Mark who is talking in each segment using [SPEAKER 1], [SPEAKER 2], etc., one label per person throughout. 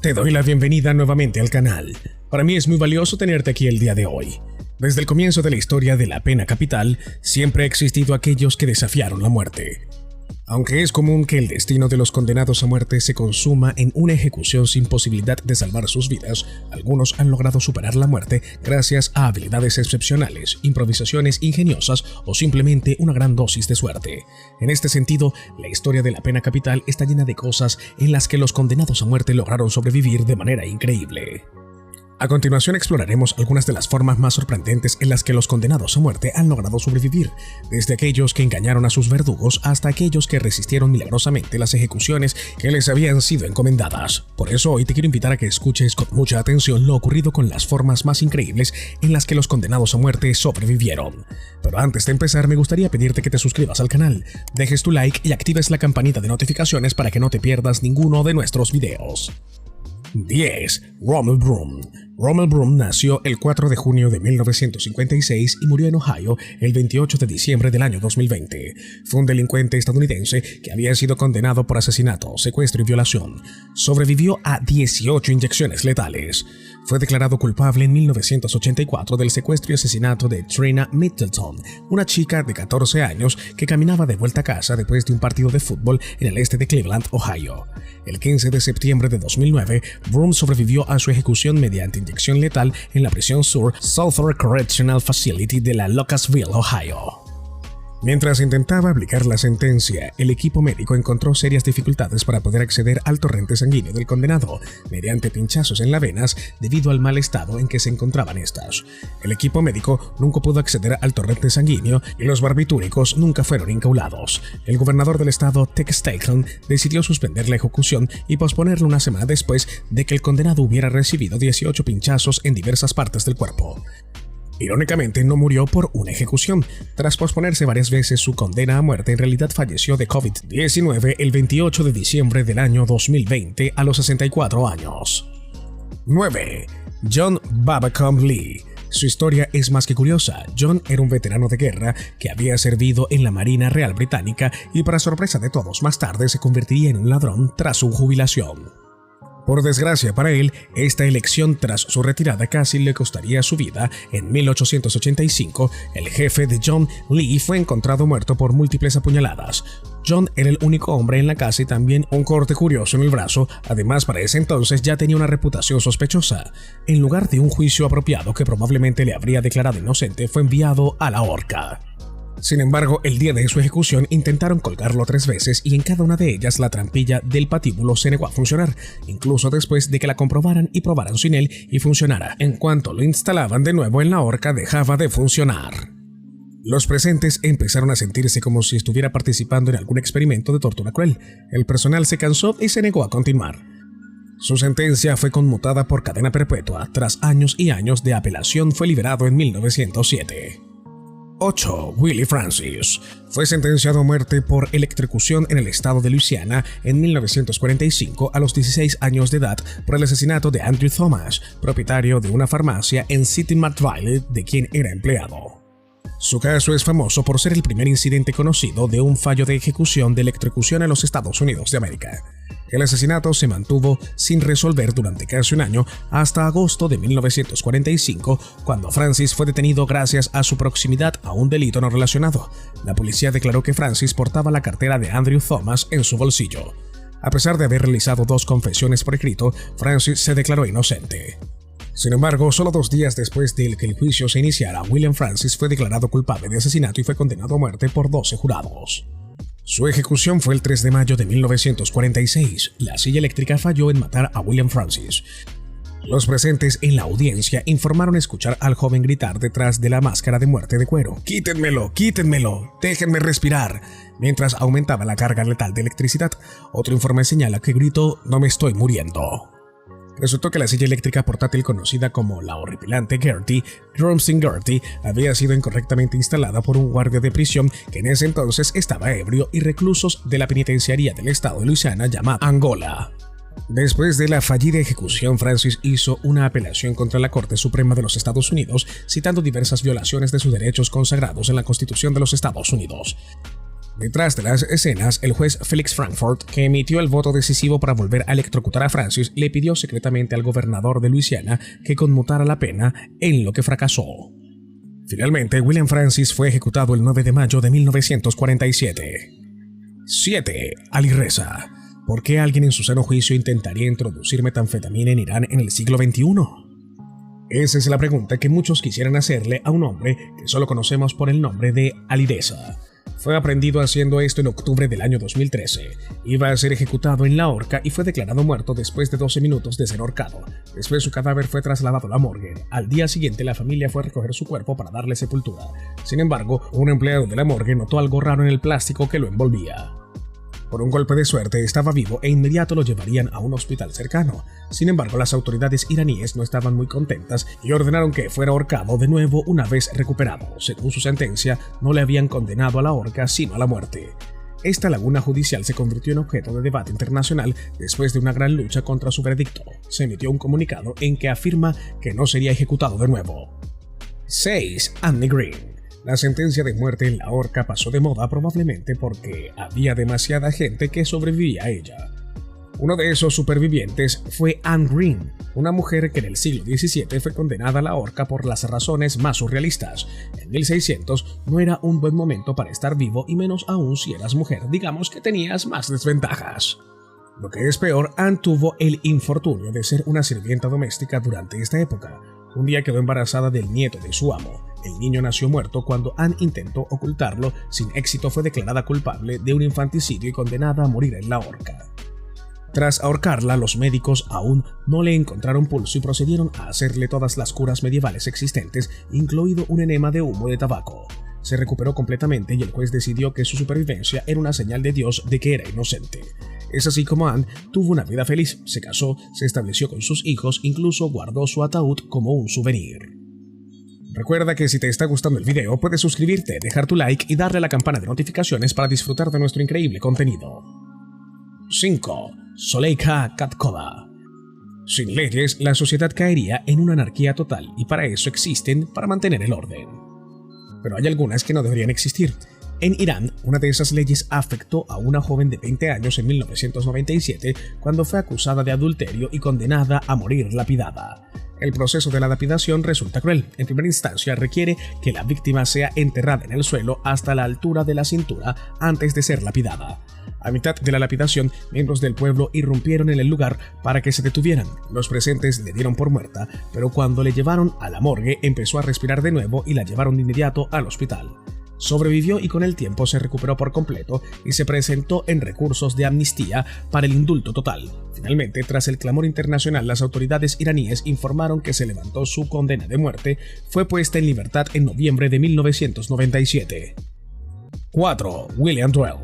[SPEAKER 1] Te doy la bienvenida nuevamente al canal. Para mí es muy valioso tenerte aquí el día de hoy. Desde el comienzo de la historia de la pena capital, siempre ha existido aquellos que desafiaron la muerte. Aunque es común que el destino de los condenados a muerte se consuma en una ejecución sin posibilidad de salvar sus vidas, algunos han logrado superar la muerte gracias a habilidades excepcionales, improvisaciones ingeniosas o simplemente una gran dosis de suerte. En este sentido, la historia de la pena capital está llena de cosas en las que los condenados a muerte lograron sobrevivir de manera increíble. A continuación exploraremos algunas de las formas más sorprendentes en las que los condenados a muerte han logrado sobrevivir, desde aquellos que engañaron a sus verdugos hasta aquellos que resistieron milagrosamente las ejecuciones que les habían sido encomendadas. Por eso hoy te quiero invitar a que escuches con mucha atención lo ocurrido con las formas más increíbles en las que los condenados a muerte sobrevivieron. Pero antes de empezar me gustaría pedirte que te suscribas al canal, dejes tu like y actives la campanita de notificaciones para que no te pierdas ninguno de nuestros videos. 10. Rommel Broom. Rommel Broom nació el 4 de junio de 1956 y murió en Ohio el 28 de diciembre del año 2020. Fue un delincuente estadounidense que había sido condenado por asesinato, secuestro y violación. Sobrevivió a 18 inyecciones letales. Fue declarado culpable en 1984 del secuestro y asesinato de Trina Middleton, una chica de 14 años que caminaba de vuelta a casa después de un partido de fútbol en el este de Cleveland, Ohio. El 15 de septiembre de 2009, Broom sobrevivió a su ejecución mediante inyección letal en la prisión Sur Sulphur Correctional Facility de la Locastville, Ohio. Mientras intentaba aplicar la sentencia, el equipo médico encontró serias dificultades para poder acceder al torrente sanguíneo del condenado mediante pinchazos en las venas debido al mal estado en que se encontraban estas. El equipo médico nunca pudo acceder al torrente sanguíneo y los barbitúricos nunca fueron incautados. El gobernador del estado, Tex Stacklin, decidió suspender la ejecución y posponerla una semana después de que el condenado hubiera recibido 18 pinchazos en diversas partes del cuerpo. Irónicamente, no murió por una ejecución. Tras posponerse varias veces su condena a muerte, en realidad falleció de COVID-19 el 28 de diciembre del año 2020 a los 64 años. 9. John Babacom Lee. Su historia es más que curiosa. John era un veterano de guerra que había servido en la Marina Real Británica y para sorpresa de todos, más tarde se convertiría en un ladrón tras su jubilación. Por desgracia para él, esta elección tras su retirada casi le costaría su vida. En 1885, el jefe de John, Lee, fue encontrado muerto por múltiples apuñaladas. John era el único hombre en la casa y también un corte curioso en el brazo. Además, para ese entonces ya tenía una reputación sospechosa. En lugar de un juicio apropiado que probablemente le habría declarado inocente, fue enviado a la horca. Sin embargo, el día de su ejecución intentaron colgarlo 3 veces y en cada una de ellas la trampilla del patíbulo se negó a funcionar, incluso después de que la comprobaran y probaran sin él y funcionara. En cuanto lo instalaban de nuevo en la horca, dejaba de funcionar. Los presentes empezaron a sentirse como si estuviera participando en algún experimento de tortura cruel. El personal se cansó y se negó a continuar. Su sentencia fue conmutada por cadena perpetua. Tras años y años de apelación, fue liberado en 1907. 8. Willie Francis. Fue sentenciado a muerte por electrocución en el estado de Luisiana en 1945 a los 16 años de edad por el asesinato de Andrew Thomas, propietario de una farmacia en City-Martville de quien era empleado. Su caso es famoso por ser el primer incidente conocido de un fallo de ejecución de electrocución en los Estados Unidos de América. El asesinato se mantuvo sin resolver durante casi un año hasta agosto de 1945, cuando Francis fue detenido gracias a su proximidad a un delito no relacionado. La policía declaró que Francis portaba la cartera de Andrew Thomas en su bolsillo. A pesar de haber realizado 2 confesiones por escrito, Francis se declaró inocente. Sin embargo, solo 2 días después de que el juicio se iniciara, William Francis fue declarado culpable de asesinato y fue condenado a muerte por 12 jurados. Su ejecución fue el 3 de mayo de 1946. La silla eléctrica falló en matar a William Francis. Los presentes en la audiencia informaron escuchar al joven gritar detrás de la máscara de muerte de cuero: «¡Quítenmelo! ¡Quítenmelo! ¡Déjenme respirar!», mientras aumentaba la carga letal de electricidad. Otro informe señala que gritó: «¡No me estoy muriendo!». Resultó que la silla eléctrica portátil conocida como la horripilante Gertie, Drumsting Gertie, había sido incorrectamente instalada por un guardia de prisión que en ese entonces estaba ebrio y reclusos de la penitenciaría del estado de Luisiana llamada Angola. Después de la fallida ejecución, Francis hizo una apelación contra la Corte Suprema de los Estados Unidos, citando diversas violaciones de sus derechos consagrados en la Constitución de los Estados Unidos. Detrás de las escenas, el juez Felix Frankfurt, que emitió el voto decisivo para volver a electrocutar a Francis, le pidió secretamente al gobernador de Luisiana que conmutara la pena, en lo que fracasó. Finalmente, William Francis fue ejecutado el 9 de mayo de 1947. 7. Ali Reza. ¿Por qué alguien en su sano juicio intentaría introducir metanfetamina en Irán en el siglo XXI? Esa es la pregunta que muchos quisieran hacerle a un hombre que solo conocemos por el nombre de Ali Reza. Fue aprendido haciendo esto en octubre del año 2013. Iba a ser ejecutado en la horca y fue declarado muerto después de 12 minutos de ser ahorcado. Después su cadáver fue trasladado a la morgue. Al día siguiente la familia fue a recoger su cuerpo para darle sepultura. Sin embargo, un empleado de la morgue notó algo raro en el plástico que lo envolvía. Por un golpe de suerte estaba vivo e inmediato lo llevarían a un hospital cercano. Sin embargo, las autoridades iraníes no estaban muy contentas y ordenaron que fuera ahorcado de nuevo una vez recuperado. Según su sentencia, no le habían condenado a la horca sino a la muerte. Esta laguna judicial se convirtió en objeto de debate internacional después de una gran lucha contra su veredicto. Se emitió un comunicado en que afirma que no sería ejecutado de nuevo. 6. Anne Green. La sentencia de muerte en la horca pasó de moda probablemente porque había demasiada gente que sobrevivía a ella. Uno de esos supervivientes fue Anne Green, una mujer que en el siglo XVII fue condenada a la horca por las razones más surrealistas. En 1600 no era un buen momento para estar vivo y menos aún si eras mujer, digamos que tenías más desventajas. Lo que es peor, Anne tuvo el infortunio de ser una sirvienta doméstica durante esta época. Un día quedó embarazada del nieto de su amo. El niño nació muerto cuando Anne intentó ocultarlo. Sin éxito fue declarada culpable de un infanticidio y condenada a morir en la horca. Tras ahorcarla, los médicos aún no le encontraron pulso y procedieron a hacerle todas las curas medievales existentes, incluido un enema de humo de tabaco. Se recuperó completamente y el juez decidió que su supervivencia era una señal de Dios de que era inocente. Es así como Anne tuvo una vida feliz, se casó, se estableció con sus hijos, incluso guardó su ataúd como un souvenir. Recuerda que si te está gustando el video, puedes suscribirte, dejar tu like y darle a la campana de notificaciones para disfrutar de nuestro increíble contenido. 5. Zuleika Katkova. Sin leyes, la sociedad caería en una anarquía total y para eso existen, para mantener el orden. Pero hay algunas que no deberían existir. En Irán, una de esas leyes afectó a una joven de 20 años en 1997 cuando fue acusada de adulterio y condenada a morir lapidada. El proceso de la lapidación resulta cruel. En primera instancia requiere que la víctima sea enterrada en el suelo hasta la altura de la cintura antes de ser lapidada. A mitad de la lapidación, miembros del pueblo irrumpieron en el lugar para que se detuvieran. Los presentes le dieron por muerta, pero cuando le llevaron a la morgue empezó a respirar de nuevo y la llevaron de inmediato al hospital. Sobrevivió y con el tiempo se recuperó por completo y se presentó en recursos de amnistía para el indulto total. Finalmente, tras el clamor internacional, las autoridades iraníes informaron que se levantó su condena de muerte. Fue puesta en libertad en noviembre de 1997. 4. William Duell.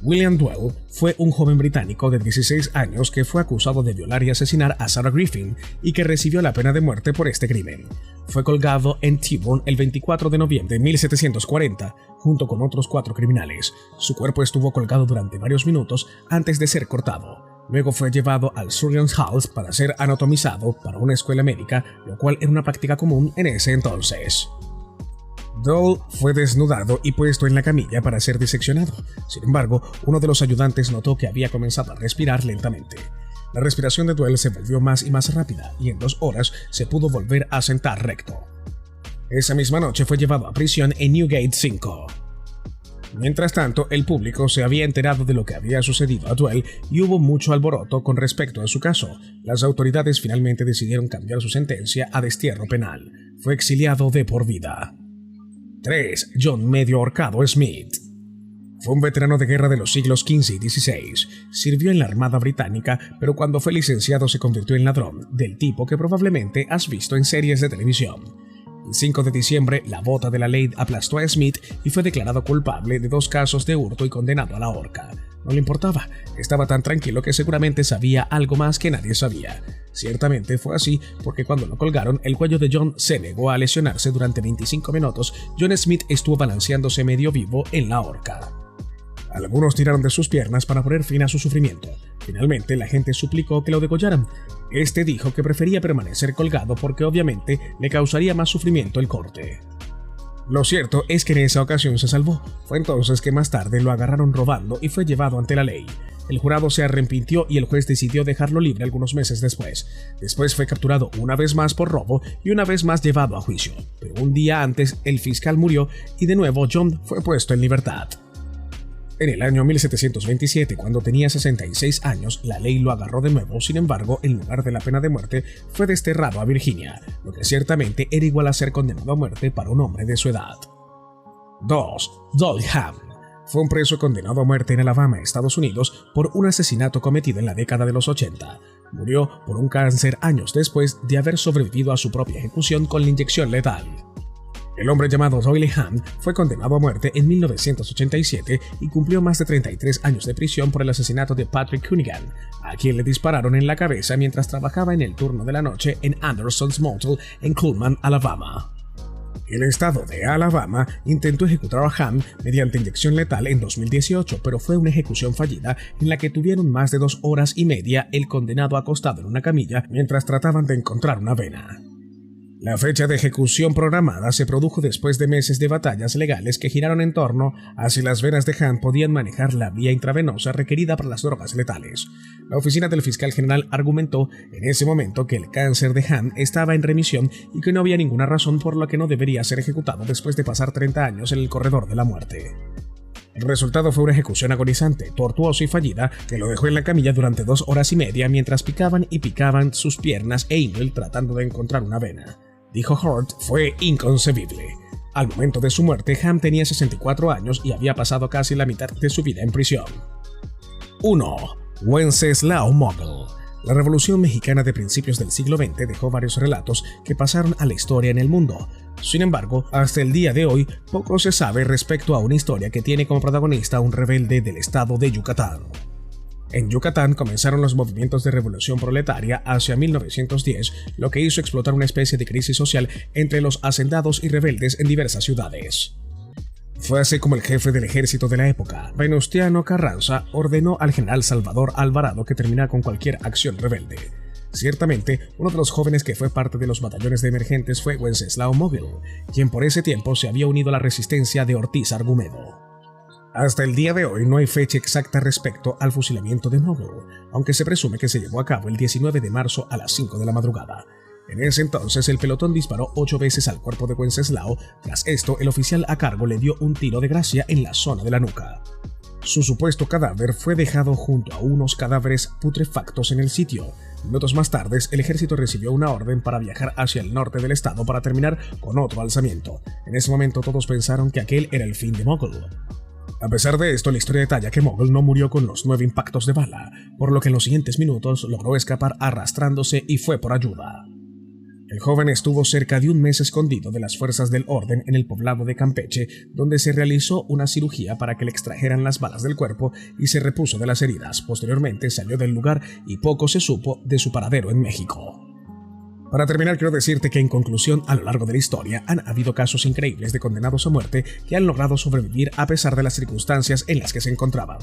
[SPEAKER 1] William Duell fue un joven británico de 16 años que fue acusado de violar y asesinar a Sarah Griffin y que recibió la pena de muerte por este crimen. Fue colgado en Tyburn el 24 de noviembre de 1740, junto con otros 4 criminales. Su cuerpo estuvo colgado durante varios minutos antes de ser cortado. Luego fue llevado al Surgeon's House para ser anatomizado para una escuela médica, lo cual era una práctica común en ese entonces. Duell fue desnudado y puesto en la camilla para ser diseccionado. Sin embargo, uno de los ayudantes notó que había comenzado a respirar lentamente. La respiración de Duell se volvió más y más rápida y en 2 horas se pudo volver a sentar recto. Esa misma noche fue llevado a prisión en Newgate 5. Mientras tanto, el público se había enterado de lo que había sucedido a Duell y hubo mucho alboroto con respecto a su caso. Las autoridades finalmente decidieron cambiar su sentencia a destierro penal. Fue exiliado de por vida. 3. John Medio Ahorcado Smith. Fue un veterano de guerra de los siglos XV y XVI. Sirvió en la Armada Británica, pero cuando fue licenciado se convirtió en ladrón, del tipo que probablemente has visto en series de televisión. El 5 de diciembre, la bota de la ley aplastó a Smith y fue declarado culpable de 2 casos de hurto y condenado a la horca. No le importaba, estaba tan tranquilo que seguramente sabía algo más que nadie sabía. Ciertamente fue así, porque cuando lo colgaron, el cuello de John se negó a lesionarse durante 25 minutos. John Smith estuvo balanceándose medio vivo en la horca. Algunos tiraron de sus piernas para poner fin a su sufrimiento. Finalmente, la gente suplicó que lo degollaran. Este dijo que prefería permanecer colgado porque obviamente le causaría más sufrimiento el corte. Lo cierto es que en esa ocasión se salvó. Fue entonces que más tarde lo agarraron robando y fue llevado ante la ley. El jurado se arrepintió y el juez decidió dejarlo libre algunos meses después. Después fue capturado una vez más por robo y una vez más llevado a juicio. Pero un día antes el fiscal murió y de nuevo John fue puesto en libertad. En el año 1727, cuando tenía 66 años, la ley lo agarró de nuevo. Sin embargo, en lugar de la pena de muerte, fue desterrado a Virginia, lo que ciertamente era igual a ser condenado a muerte para un hombre de su edad. 2. Doyle Hamm fue un preso condenado a muerte en Alabama, Estados Unidos, por un asesinato cometido en la década de los 80. Murió por un cáncer años después de haber sobrevivido a su propia ejecución con la inyección letal. El hombre llamado Doyle Hamm fue condenado a muerte en 1987 y cumplió más de 33 años de prisión por el asesinato de Patrick Cunningham, a quien le dispararon en la cabeza mientras trabajaba en el turno de la noche en Anderson's Motel en Cullman, Alabama. El estado de Alabama intentó ejecutar a Hamm mediante inyección letal en 2018, pero fue una ejecución fallida en la que tuvieron más de 2 horas y media el condenado acostado en una camilla mientras trataban de encontrar una vena. La fecha de ejecución programada se produjo después de meses de batallas legales que giraron en torno a si las venas de Hamm podían manejar la vía intravenosa requerida para las drogas letales. La oficina del fiscal general argumentó en ese momento que el cáncer de Hamm estaba en remisión y que no había ninguna razón por la que no debería ser ejecutado después de pasar 30 años en el corredor de la muerte. El resultado fue una ejecución agonizante, tortuosa y fallida que lo dejó en la camilla durante 2 horas y media mientras picaban y picaban sus piernas e Emil tratando de encontrar una vena. Dijo Hort, fue inconcebible. Al momento de su muerte, Hamm tenía 64 años y había pasado casi la mitad de su vida en prisión. 1. Wenceslao Mogul. La Revolución Mexicana de principios del siglo XX dejó varios relatos que pasaron a la historia en el mundo. Sin embargo, hasta el día de hoy, poco se sabe respecto a una historia que tiene como protagonista a un rebelde del estado de Yucatán. En Yucatán comenzaron los movimientos de revolución proletaria hacia 1910, lo que hizo explotar una especie de crisis social entre los hacendados y rebeldes en diversas ciudades. Fue así como el jefe del ejército de la época, Venustiano Carranza, ordenó al general Salvador Alvarado que terminara con cualquier acción rebelde. Ciertamente, uno de los jóvenes que fue parte de los batallones de emergentes fue Wenceslao Mogul, quien por ese tiempo se había unido a la resistencia de Ortiz Argumedo. Hasta el día de hoy no hay fecha exacta respecto al fusilamiento de Mogul, aunque se presume que se llevó a cabo el 19 de marzo a las 5 de la madrugada. En ese entonces, el pelotón disparó 8 veces al cuerpo de Wenceslao. Tras esto, el oficial a cargo le dio un tiro de gracia en la zona de la nuca. Su supuesto cadáver fue dejado junto a unos cadáveres putrefactos en el sitio. Minutos más tarde, el ejército recibió una orden para viajar hacia el norte del estado para terminar con otro alzamiento. En ese momento todos pensaron que aquel era el fin de Mogul. A pesar de esto, la historia detalla que Mogul no murió con los 9 impactos de bala, por lo que en los siguientes minutos logró escapar arrastrándose y fue por ayuda. El joven estuvo cerca de un mes escondido de las fuerzas del orden en el poblado de Campeche, donde se realizó una cirugía para que le extrajeran las balas del cuerpo y se repuso de las heridas. Posteriormente salió del lugar y poco se supo de su paradero en México. Para terminar, quiero decirte que en conclusión, a lo largo de la historia han habido casos increíbles de condenados a muerte que han logrado sobrevivir a pesar de las circunstancias en las que se encontraban.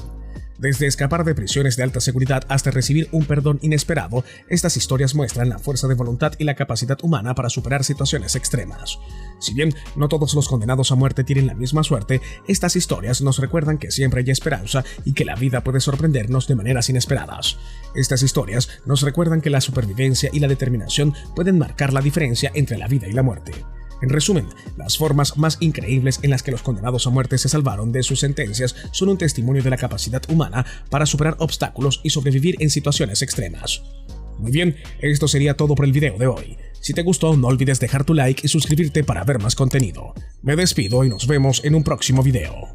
[SPEAKER 1] Desde escapar de prisiones de alta seguridad hasta recibir un perdón inesperado, estas historias muestran la fuerza de voluntad y la capacidad humana para superar situaciones extremas. Si bien no todos los condenados a muerte tienen la misma suerte, estas historias nos recuerdan que siempre hay esperanza y que la vida puede sorprendernos de maneras inesperadas. Estas historias nos recuerdan que la supervivencia y la determinación pueden marcar la diferencia entre la vida y la muerte. En resumen, las formas más increíbles en las que los condenados a muerte se salvaron de sus sentencias son un testimonio de la capacidad humana para superar obstáculos y sobrevivir en situaciones extremas. Muy bien, esto sería todo por el video de hoy. Si te gustó, no olvides dejar tu like y suscribirte para ver más contenido. Me despido y nos vemos en un próximo video.